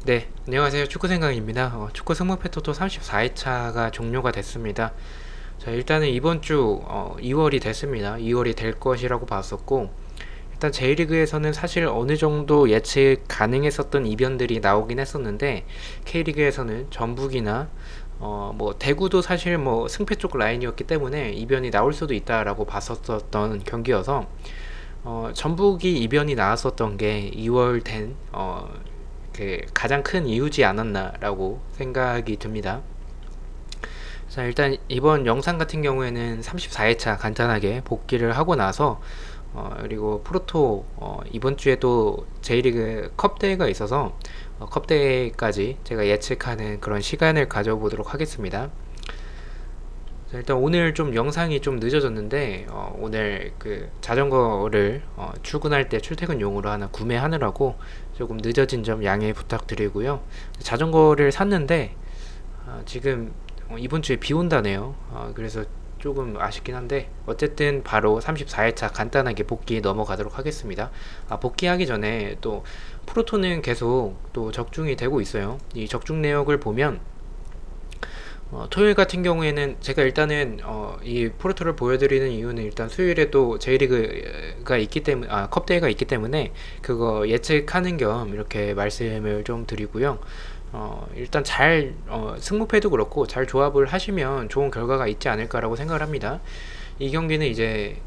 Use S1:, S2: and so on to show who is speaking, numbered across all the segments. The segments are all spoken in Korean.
S1: 네, 안녕하세요. 축구생각입니다. 축구 승무패토토 34회차가 종료가 됐습니다. 자, 일단은 이번 주 2월이 됐습니다. 2월이 될 것이라고 봤었고, 일단 J리그에서는 사실 어느 정도 예측 가능했었던 이변들이 나오긴 했었는데, K리그에서는 전북이나 뭐 대구도 사실 뭐 승패 쪽 라인이었기 때문에 이변이 나올 수도 있다라고 봤었던 경기여서, 전북이 이변이 나왔었던 게 2월 된 그 가장 큰 이유지 않았나라고 생각이 듭니다. 자, 일단 이번 영상 같은 경우에는 34회차 간단하게 복귀를 하고 나서 그리고 프로토 이번 주에도 J리그 컵 대회가 있어서 컵 대회까지 제가 예측하는 그런 시간을 가져보도록 하겠습니다. 자, 일단 오늘 좀 영상이 좀 늦어졌는데 오늘 그 자전거를 출근할 때 출퇴근용으로 하나 구매하느라고 조금 늦어진 점 양해 부탁드리고요. 자전거를 샀는데 지금 이번 주에 비 온다네요. 그래서 조금 아쉽긴 한데 어쨌든 바로 34회차 간단하게 복귀 넘어가도록 하겠습니다. 복귀하기 전에 또 프로토는 계속 또 적중이 되고 있어요. 이 적중 내역을 보면 토요일 같은 경우에는 제가 일단은 이 프로토를 보여드리는 이유는 일단 수요일에 또 J리그가 있기 때문에 컵 대회가 있기 때문에 그거 예측하는 겸 이렇게 말씀을 좀 드리고요. 일단 잘 승무패도 그렇고 잘 조합을 하시면 좋은 결과가 있지 않을까라고 생각을 합니다. 이 경기는 이제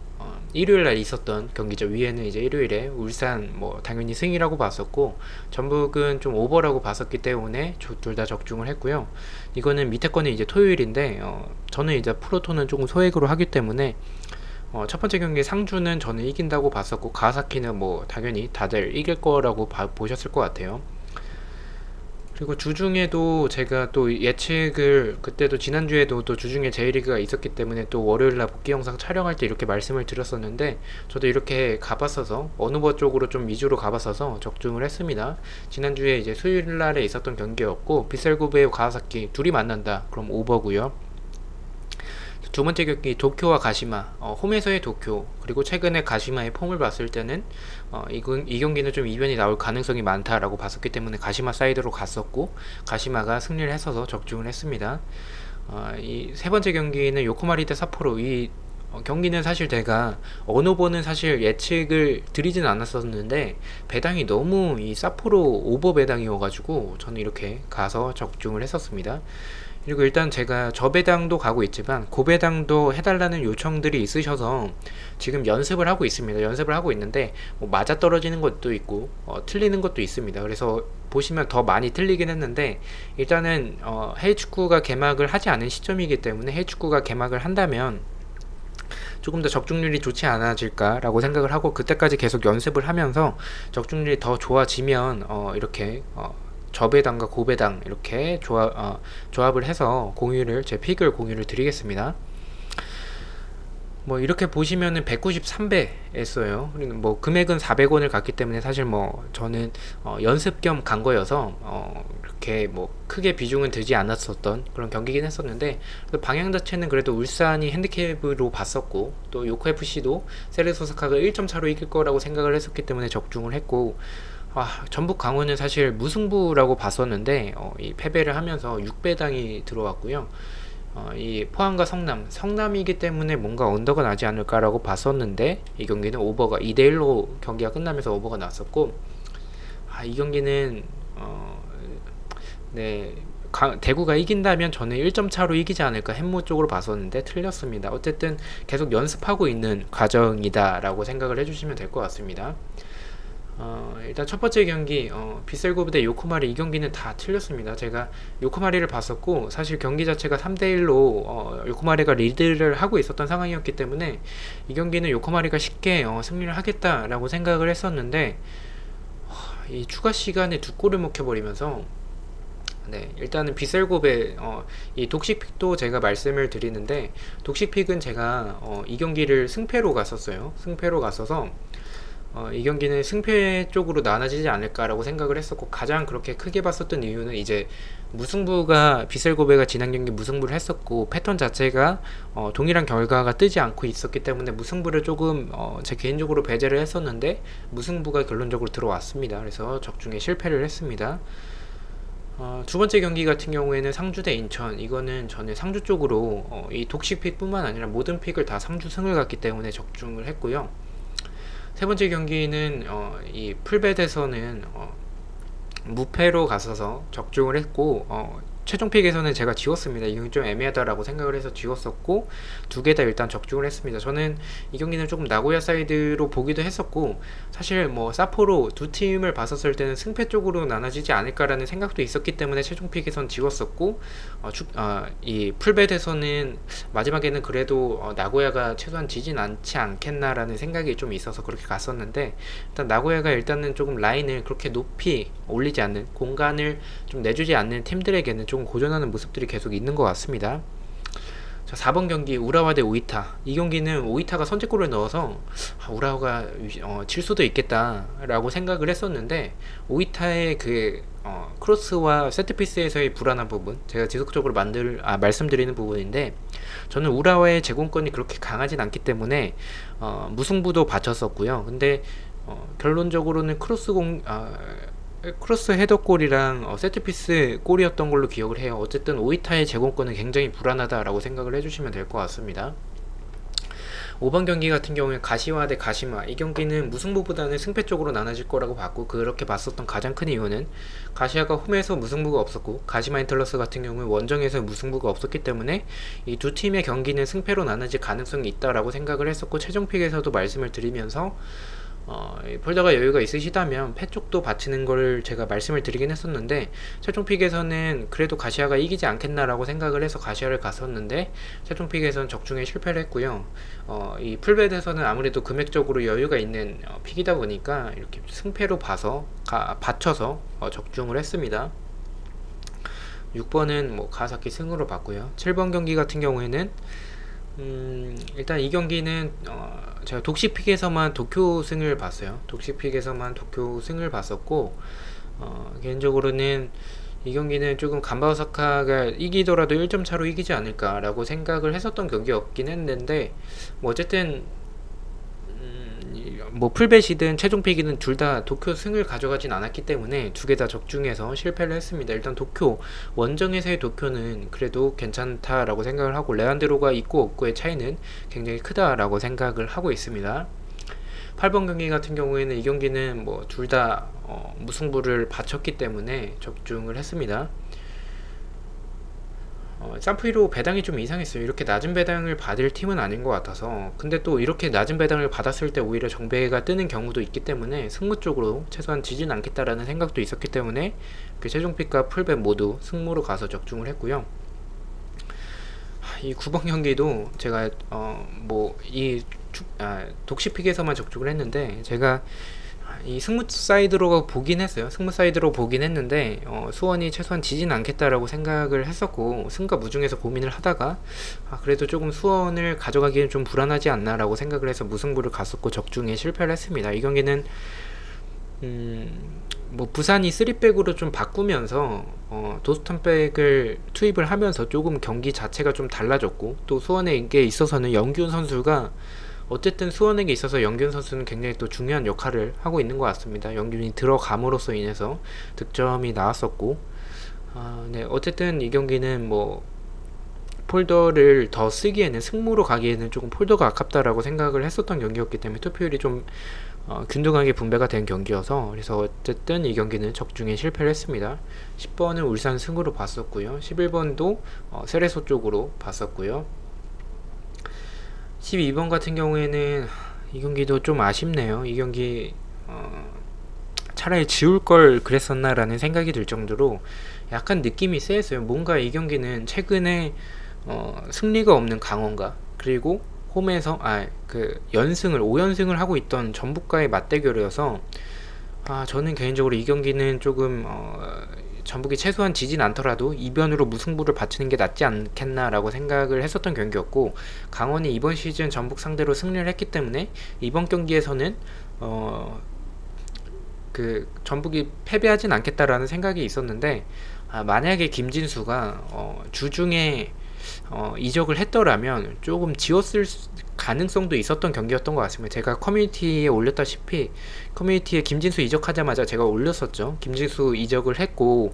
S1: 일요일 날 있었던 경기죠. 위에는 이제 일요일에 울산 뭐 당연히 승이라고 봤었고 전북은 좀 오버라고 봤었기 때문에 둘 다 적중을 했고요. 이거는 밑에 거는 이제 토요일인데 저는 이제 프로토는 조금 소액으로 하기 때문에 첫 번째 경기 상주는 저는 이긴다고 봤었고 가와사키는 뭐 당연히 다들 이길 거라고 보셨을 것 같아요. 그리고 주중에도 제가 또 예측을 그때도 지난주에도 또 주중에 J리그가 있었기 때문에 또 월요일날 복귀 영상 촬영할 때 이렇게 말씀을 드렸었는데 저도 이렇게 가봤어서 어느버 쪽으로 좀 위주로 가봤어서 적중을 했습니다. 지난주에 이제 수요일날에 있었던 경기였고 빗셀구베 가와사키 둘이 만난다 그럼 오버고요. 두 번째 경기 도쿄와 가시마 홈에서의 도쿄 그리고 최근에 가시마의 폼을 봤을 때는 이 경기는 좀 이변이 나올 가능성이 많다라고 봤었기 때문에 가시마 사이드로 갔었고 가시마가 승리를 했어서 적중을 했습니다. 이 세 번째 경기는 요코마리 대 사포로 이 경기는 사실 제가 어느 번은 사실 예측을 드리진 않았었는데 배당이 너무 이 사포로 오버 배당이어가지고 저는 이렇게 가서 적중을 했었습니다. 그리고 일단 제가 저배당도 가고 있지만 고배당도 해달라는 요청들이 있으셔서 지금 연습을 하고 있습니다. 연습을 하고 있는데 뭐 맞아 떨어지는 것도 있고 틀리는 것도 있습니다. 그래서 보시면 더 많이 틀리긴 했는데 일단은 해외 축구가 개막을 하지 않은 시점이기 때문에 해외 축구가 개막을 한다면 조금 더 적중률이 좋지 않아질까라고 생각을 하고 그때까지 계속 연습을 하면서 적중률이 더 좋아지면 이렇게 저배당과 고배당 이렇게 조합을 해서 제 픽을 공유를 드리겠습니다. 뭐 이렇게 보시면은 193배 했어요. 뭐 금액은 400원을 갔기 때문에 사실 뭐 저는 연습 겸 간 거여서 이렇게 뭐 크게 비중은 들지 않았었던 그런 경기긴 했었는데 방향 자체는 그래도 울산이 핸디캡으로 봤었고 또 요코 FC도 세레소 사카가 1점 차로 이길 거라고 생각을 했었기 때문에 적중을 했고 전북 강원은 사실 무승부라고 봤었는데 이 패배를 하면서 6배당이 들어왔고요. 이 포항과 성남이기 때문에 뭔가 언더가 나지 않을까라고 봤었는데 이 경기는 오버가 2대1로 경기가 끝나면서 오버가 났었고 이 경기는 네 대구가 이긴다면 저는 1점 차로 이기지 않을까 햄모 쪽으로 봤었는데 틀렸습니다. 어쨌든 계속 연습하고 있는 과정이다 라고 생각을 해주시면 될 것 같습니다. 일단 첫 번째 경기 빗셀고브 대 요코마리 이 경기는 다 틀렸습니다. 제가 요코마리를 봤었고 사실 경기 자체가 3대1로 요코마리가 리드를 하고 있었던 상황이었기 때문에 이 경기는 요코마리가 쉽게 승리를 하겠다라고 생각을 했었는데 이 추가 시간에 두 골을 먹혀버리면서 네, 일단은 빗셀고베 이 독식픽도 제가 말씀을 드리는데 독식픽은 제가 이 경기를 승패로 갔었어요. 승패로 갔어서 이 경기는 승패 쪽으로 나눠지지 않을까라고 생각을 했었고 가장 그렇게 크게 봤었던 이유는 이제 무승부가 빗셀고베가 지난 경기 무승부를 했었고 패턴 자체가 동일한 결과가 뜨지 않고 있었기 때문에 무승부를 조금 제 개인적으로 배제를 했었는데 무승부가 결론적으로 들어왔습니다. 그래서 적중에 실패를 했습니다. 두 번째 경기 같은 경우에는 상주 대 인천. 이거는 저는 상주 쪽으로 이 독식픽뿐만 아니라 모든 픽을 다 상주 승을 갔기 때문에 적중을 했고요. 세 번째 경기는 이 풀벳에서는 무패로 갔어서 적중을 했고, 최종픽에서는 제가 지웠습니다. 이건 좀 애매하다라고 생각을 해서 지웠었고, 두 개 다 일단 적중을 했습니다. 저는 이 경기는 조금 나고야 사이드로 보기도 했었고, 사실 뭐 사포로 두 팀을 봤었을 때는 승패 쪽으로 나눠지지 않을까라는 생각도 있었기 때문에 최종픽에선 지웠었고, 이 풀벳에서는 마지막에는 그래도 나고야가 최소한 지진 않지 않겠나라는 생각이 좀 있어서 그렇게 갔었는데, 일단 나고야가 일단은 조금 라인을 그렇게 높이 올리지 않는, 공간을 좀 내주지 않는 팀들에게는 조금 고전하는 모습들이 계속 있는 것 같습니다. 자, 4번 경기 우라와 대 오이타. 이 경기는 오이타가 선제골을 넣어서 우라와가 질 수도 있겠다라고 생각을 했었는데, 오이타의 그 크로스와 세트피스에서의 불안한 부분, 제가 지속적으로 말씀드리는 부분인데, 저는 우라와의 제공권이 그렇게 강하진 않기 때문에 무승부도 바쳤었고요. 근데 결론적으로는 크로스 헤더골이랑 세트피스 골이었던 걸로 기억을 해요. 어쨌든 오이타의 제공권은 굉장히 불안하다라고 생각을 해주시면 될 것 같습니다. 5번 경기 같은 경우에 가시와 대 가시마. 이 경기는 무승부보다는 승패 쪽으로 나눠질 거라고 봤고, 그렇게 봤었던 가장 큰 이유는 가시아가 홈에서 무승부가 없었고, 가시마 인틀러스 같은 경우에 원정에서 무승부가 없었기 때문에 이 두 팀의 경기는 승패로 나눠질 가능성이 있다라고 생각을 했었고, 최종픽에서도 말씀을 드리면서 폴더가 여유가 있으시다면 패 쪽도 바치는 걸 제가 말씀을 드리긴 했었는데, 최종픽에서는 그래도 가시아가 이기지 않겠나라고 생각을 해서 가시아를 갔었는데, 최종픽에서는 적중에 실패를 했고요. 이 풀벳에서는 아무래도 금액적으로 여유가 있는 픽이다 보니까 이렇게 승패로 받쳐서 적중을 했습니다. 6번은 뭐 가사키 승으로 봤고요. 7번 경기 같은 경우에는 일단 이 경기는 제가 독식픽에서만 도쿄 승을 봤어요. 독식픽에서만 도쿄 승을 봤었고, 개인적으로는 이 경기는 조금 간바오사카가 이기더라도 1점 차로 이기지 않을까라고 생각을 했었던 경기였긴 했는데, 뭐 어쨌든 뭐 풀벳이든 최종픽이든 둘 다 도쿄 승을 가져가진 않았기 때문에 두 개 다 적중해서 실패를 했습니다. 일단 도쿄, 원정에서의 도쿄는 그래도 괜찮다라고 생각을 하고, 레안드로가 있고 없고의 차이는 굉장히 크다라고 생각을 하고 있습니다. 8번 경기 같은 경우에는 이 경기는 뭐 둘 다 무승부를 바쳤기 때문에 적중을 했습니다. 쌈프이로 배당이 좀 이상했어요. 이렇게 낮은 배당을 받을 팀은 아닌 것 같아서. 근데 또 이렇게 낮은 배당을 받았을 때 오히려 정배가 뜨는 경우도 있기 때문에 승무 쪽으로 최소한 지진 않겠다라는 생각도 있었기 때문에 그 최종픽과 풀bet 모두 승무로 가서 적중을 했고요. 이 9번 경기도 제가 독시픽에서만 적중을 했는데, 제가 이 승무 사이드로 보긴 했어요. 승무 사이드로 보긴 했는데 수원이 최소한 지진 않겠다라고 생각을 했었고, 승과 무중에서 고민을 하다가 그래도 조금 수원을 가져가기엔 좀 불안하지 않나라고 생각을 해서 무승부를 갔었고 적중에 실패를 했습니다. 이 경기는 뭐 부산이 3백으로 좀 바꾸면서 도스턴백을 투입을 하면서 조금 경기 자체가 좀 달라졌고, 또 수원에게 있어서는 영균 선수가, 어쨌든 수원에게 있어서 영균 선수는 굉장히 또 중요한 역할을 하고 있는 것 같습니다. 영균이 들어감으로써 인해서 득점이 나왔었고, 네, 어쨌든 이 경기는 뭐 폴더를 더 쓰기에는, 승무로 가기에는 조금 폴더가 아깝다라고 생각을 했었던 경기였기 때문에 투표율이 좀 균등하게 분배가 된 경기여서, 그래서 어쨌든 이 경기는 적중에 실패를 했습니다. 10번은 울산 승으로 봤었고요. 11번도 세레소 쪽으로 봤었고요. 12번 같은 경우에는 이 경기도 좀 아쉽네요. 이 경기 차라리 지울 걸 그랬었나 라는 생각이 들 정도로 약간 느낌이 쎄했어요. 뭔가 이 경기는 최근에 승리가 없는 강원과, 그리고 홈에서 연승을 5연승을 하고 있던 전북과의 맞대결이어서, 저는 개인적으로 이 경기는 조금 전북이 최소한 지진 않더라도 이변으로 무승부를 바치는 게 낫지 않겠나라고 생각을 했었던 경기였고, 강원이 이번 시즌 전북 상대로 승리를 했기 때문에 이번 경기에서는 그 전북이 패배하진 않겠다라는 생각이 있었는데, 만약에 김진수가 주중에 이적을 했더라면 조금 지웠을 가능성도 있었던 경기였던 것 같습니다. 제가 커뮤니티에 올렸다시피 커뮤니티에 김진수 이적하자마자 제가 올렸었죠. 김진수 이적을 했고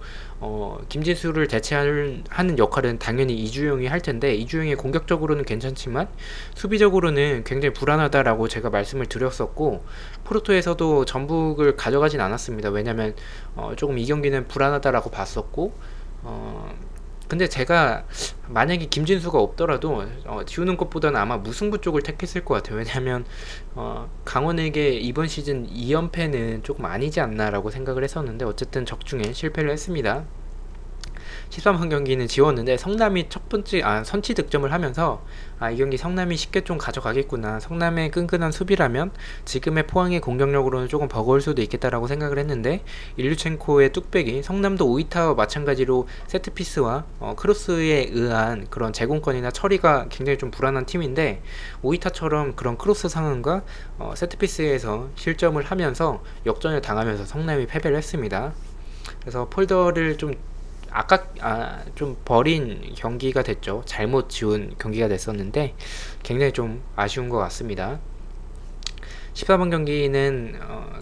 S1: 김진수를 대체하는 역할은 당연히 이주영이 할 텐데 이주영이 공격적으로는 괜찮지만 수비적으로는 굉장히 불안하다라고 제가 말씀을 드렸었고 포르토에서도 전북을 가져가진 않았습니다. 왜냐면 조금 이 경기는 불안하다라고 봤었고 근데 제가 만약에 김진수가 없더라도 지우는 것보다는 아마 무승부 쪽을 택했을 것 같아요. 왜냐하면 강원에게 이번 시즌 2연패는 조금 아니지 않나라고 생각을 했었는데 어쨌든 적중에 실패를 했습니다. 13번 경기는 지웠는데 성남이 첫 번째 선취 득점을 하면서 이 경기 성남이 쉽게 좀 가져가겠구나, 성남의 끈끈한 수비라면 지금의 포항의 공격력으로는 조금 버거울 수도 있겠다라고 생각을 했는데 일류첸코의 뚝배기, 성남도 오이타와 마찬가지로 세트피스와 크로스에 의한 그런 제공권이나 처리가 굉장히 좀 불안한 팀인데 오이타처럼 그런 크로스 상황과 세트피스에서 실점을 하면서 역전을 당하면서 성남이 패배를 했습니다. 그래서 폴더를 좀 버린 경기가 됐죠. 잘못 지운 경기가 됐었는데 굉장히 좀 아쉬운 것 같습니다. 14번 경기는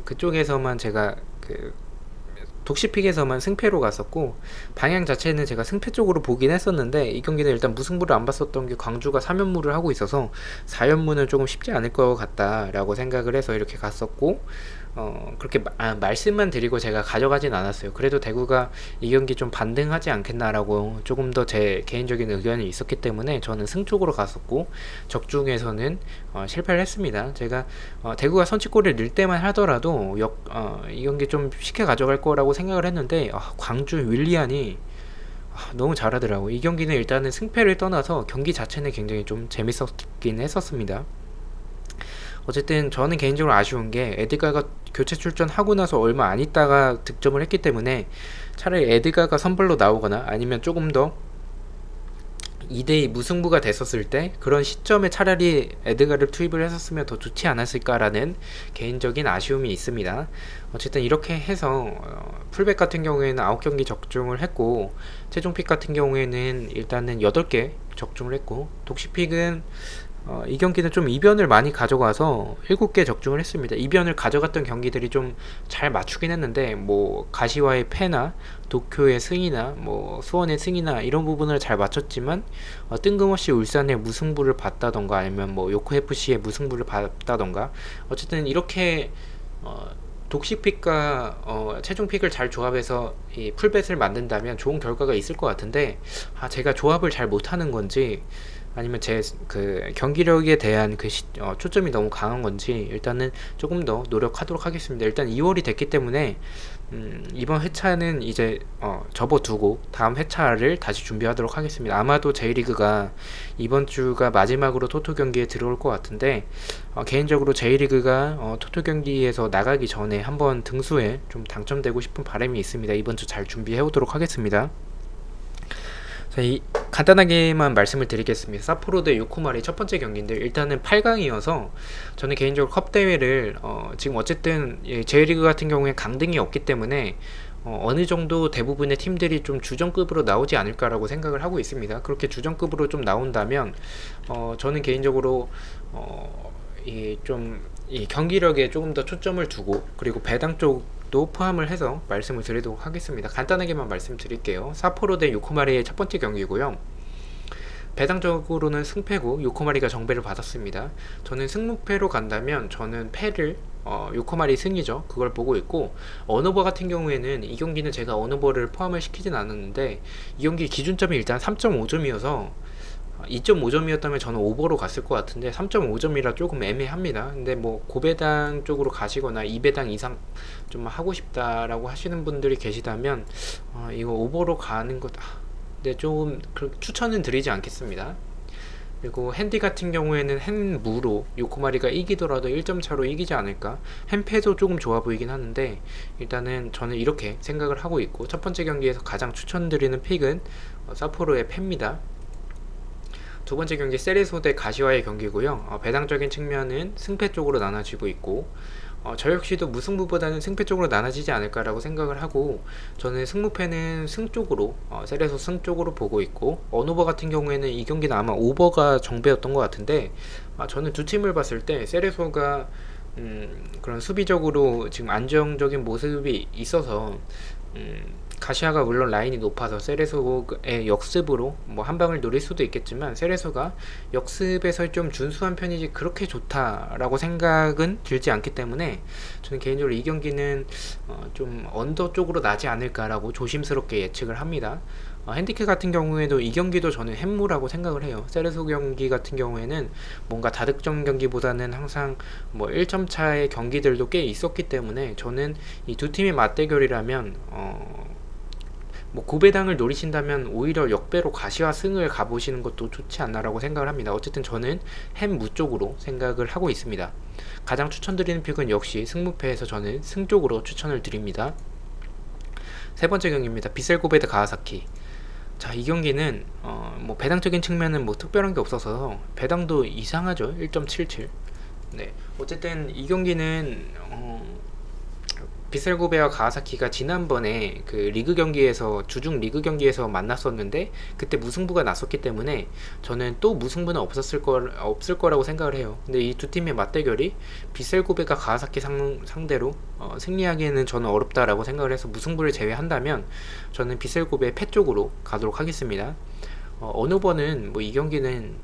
S1: 그쪽에서만 제가 독시픽에서만 승패로 갔었고 방향 자체는 제가 승패 쪽으로 보긴 했었는데 이 경기는 일단 무승부를 안 봤었던 게 광주가 3연무를 하고 있어서 4연무는 조금 쉽지 않을 것 같다라고 생각을 해서 이렇게 갔었고 그렇게 말씀만 드리고 제가 가져가진 않았어요. 그래도 대구가 이 경기 좀 반등하지 않겠나라고 조금 더 제 개인적인 의견이 있었기 때문에 저는 승 쪽으로 갔었고 적중에서는 실패를 했습니다. 제가 대구가 선취골을 넣을 때만 하더라도 이 경기 좀 쉽게 가져갈 거라고 생각을 했는데 광주 윌리안이 너무 잘하더라고. 이 경기는 일단은 승패를 떠나서 경기 자체는 굉장히 좀 재밌었긴 했었습니다. 어쨌든 저는 개인적으로 아쉬운 게 에드가가 교체 출전하고 나서 얼마 안 있다가 득점을 했기 때문에 차라리 에드가가 선발로 나오거나 아니면 조금 더 2대2 무승부가 됐었을 때 그런 시점에 차라리 에드가를 투입을 했었으면 더 좋지 않았을까라는 개인적인 아쉬움이 있습니다. 어쨌든 이렇게 해서 풀백 같은 경우에는 9경기 적중을 했고 최종픽 같은 경우에는 일단은 8개 적중을 했고 독시픽은 이 경기는 좀 이변을 많이 가져가서 7개 적중을 했습니다. 이변을 가져갔던 경기들이 좀 잘 맞추긴 했는데 뭐 가시와의 패나 도쿄의 승이나 뭐 수원의 승이나 이런 부분을 잘 맞췄지만 뜬금없이 울산의 무승부를 봤다던가 아니면 뭐 요코FC의 무승부를 봤다던가 어쨌든 이렇게 독시픽과 최종픽을 잘 조합해서 이 풀벳을 만든다면 좋은 결과가 있을 것 같은데 제가 조합을 잘 못하는 건지 아니면 제 경기력에 대한 초점이 너무 강한 건지 일단은 조금 더 노력하도록 하겠습니다. 일단 2월이 됐기 때문에 이번 회차는 이제 접어두고 다음 회차를 다시 준비하도록 하겠습니다. 아마도 J리그가 이번 주가 마지막으로 토토 경기에 들어올 것 같은데 개인적으로 J리그가 토토 경기에서 나가기 전에 한번 등수에 좀 당첨되고 싶은 바람이 있습니다. 이번 주 잘 준비해 오도록 하겠습니다. 간단하게만 말씀을 드리겠습니다. 사포로 대 요코마리 첫 번째 경기인데 일단은 8강이어서 저는 개인적으로 컵 대회를 지금 어쨌든 J리그 같은 경우에 강등이 없기 때문에 어느 정도 대부분의 팀들이 좀 주전급으로 나오지 않을까라고 생각을 하고 있습니다. 그렇게 주전급으로 좀 나온다면 저는 개인적으로 이 경기력에 조금 더 초점을 두고 그리고 배당 쪽도 포함을 해서 말씀을 드리도록 하겠습니다. 간단하게만 말씀드릴게요. 사포로 대 요코마리의 첫 번째 경기고요. 배당적으로는 승패고 요코마리가 정배를 받았습니다. 저는 승무패로 간다면 저는 패를 요코마리 승이죠. 그걸 보고 있고 언어버 같은 경우에는 이 경기는 제가 언어버를 포함을 시키진 않았는데 이 경기 기준점이 일단 3.5점이어서 2.5점이었다면 저는 오버로 갔을 것 같은데 3.5점이라 조금 애매합니다. 근데 뭐 고배당 쪽으로 가시거나 2배당 이상 좀 하고 싶다라고 하시는 분들이 계시다면 이거 오버로 가는 것 근데 좀 추천은 드리지 않겠습니다. 그리고 핸디 같은 경우에는 핸무로 요코마리가 이기더라도 1점 차로 이기지 않을까. 핸패도 조금 좋아 보이긴 하는데 일단은 저는 이렇게 생각을 하고 있고 첫 번째 경기에서 가장 추천드리는 픽은 사포로의 패입니다. 두 번째 경기 세레소 대 가시와의 경기고요. 배당적인 측면은 승패 쪽으로 나눠지고 있고, 저 역시도 무승부보다는 승패 쪽으로 나눠지지 않을까라고 생각을 하고, 저는 승무패는 승 쪽으로, 세레소 승 쪽으로 보고 있고, 언오버 같은 경우에는 이 경기는 아마 오버가 정배였던 것 같은데, 저는 두 팀을 봤을 때 세레소가 그런 수비적으로 지금 안정적인 모습이 있어서, 가시아가 물론 라인이 높아서 세레소의 역습으로 뭐 한 방을 노릴 수도 있겠지만, 세레소가 역습에서 좀 준수한 편이지 그렇게 좋다라고 생각은 들지 않기 때문에 저는 개인적으로 이 경기는 좀 언더 쪽으로 나지 않을까라고 조심스럽게 예측을 합니다. 핸디캡 같은 경우에도 이 경기도 저는 햄무라고 생각을 해요. 세레소 경기 같은 경우에는 뭔가 다득점 경기보다는 항상 뭐 1점 차의 경기들도 꽤 있었기 때문에 저는 이 두 팀의 맞대결이라면 뭐 고배당을 노리신다면 오히려 역배로 가시와 승을 가보시는 것도 좋지 않나라고 생각을 합니다. 어쨌든 저는 햄무 쪽으로 생각을 하고 있습니다. 가장 추천드리는 픽은 역시 승무패에서 저는 승 쪽으로 추천을 드립니다. 세 번째 경기입니다. 비셀고베 대 가와사키. 자, 이 경기는 뭐 배당적인 측면은 뭐 특별한 게 없어서 배당도 이상하죠. 1.77. 네, 어쨌든 이 경기는 비셀고베와 가와사키가 지난번에 그 리그 경기에서 주중 리그 경기에서 만났었는데 그때 무승부가 났었기 때문에 저는 또 무승부는 없을 거라고 생각을 해요. 근데 이 두 팀의 맞대결이 비셀고베가 가와사키 상대로 승리하기에는 저는 어렵다라고 생각을 해서 무승부를 제외한다면 저는 비셀고베 패 쪽으로 가도록 하겠습니다. 어느 번은 뭐 이 경기는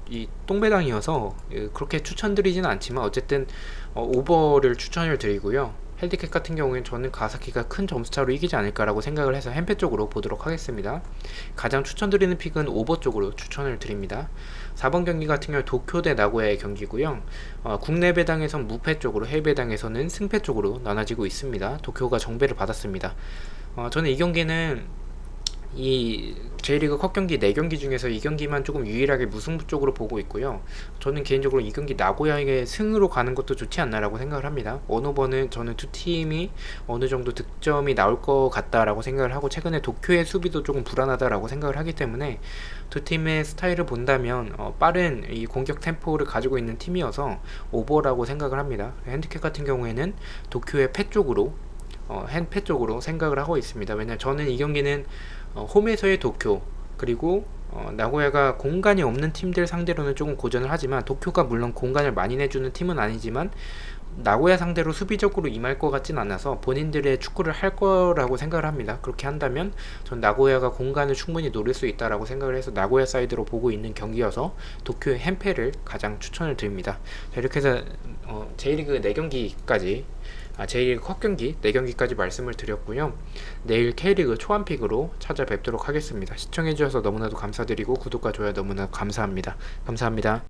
S1: 이 똥배당이어서 그렇게 추천드리지는 않지만 어쨌든 오버를 추천을 드리고요. 헬디캡 같은 경우에는 저는 가와사키가 큰 점수차로 이기지 않을까라고 생각을 해서 햄패 쪽으로 보도록 하겠습니다. 가장 추천드리는 픽은 오버 쪽으로 추천을 드립니다. 4번 경기 같은 경우 도쿄 대 나고야의 경기고요. 국내 배당에선 무패 쪽으로, 해외 배당에서는 승패 쪽으로 나눠지고 있습니다. 도쿄가 정배를 받았습니다. 저는 이 경기는 이 J리그 컵 경기 4경기 중에서 이 경기만 조금 유일하게 무승부 쪽으로 보고 있고요. 저는 개인적으로 이 경기 나고야에게 승으로 가는 것도 좋지 않나라고 생각을 합니다. 언오버는 저는 두 팀이 어느 정도 득점이 나올 것 같다라고 생각을 하고, 최근에 도쿄의 수비도 조금 불안하다라고 생각을 하기 때문에 두 팀의 스타일을 본다면 빠른 이 공격 템포를 가지고 있는 팀이어서 오버라고 생각을 합니다. 핸디캡 같은 경우에는 도쿄의 패 쪽으로 핸패 쪽으로 생각을 하고 있습니다. 왜냐면 저는 이 경기는 홈에서의 도쿄, 그리고 나고야가 공간이 없는 팀들 상대로는 조금 고전을 하지만, 도쿄가 물론 공간을 많이 내주는 팀은 아니지만 나고야 상대로 수비적으로 임할 것 같진 않아서 본인들의 축구를 할 거라고 생각을 합니다. 그렇게 한다면 전 나고야가 공간을 충분히 노릴 수 있다라고 생각을 해서 나고야 사이드로 보고 있는 경기여서 도쿄의 햄패를 가장 추천을 드립니다. 자, 이렇게 해서 J리그 4경기까지 J리그 컵 경기 4경기까지 말씀을 드렸고요. 내일 K리그 초안픽으로 찾아뵙도록 하겠습니다. 시청해주셔서 너무나도 감사드리고 구독과 좋아요 너무나 감사합니다. 감사합니다.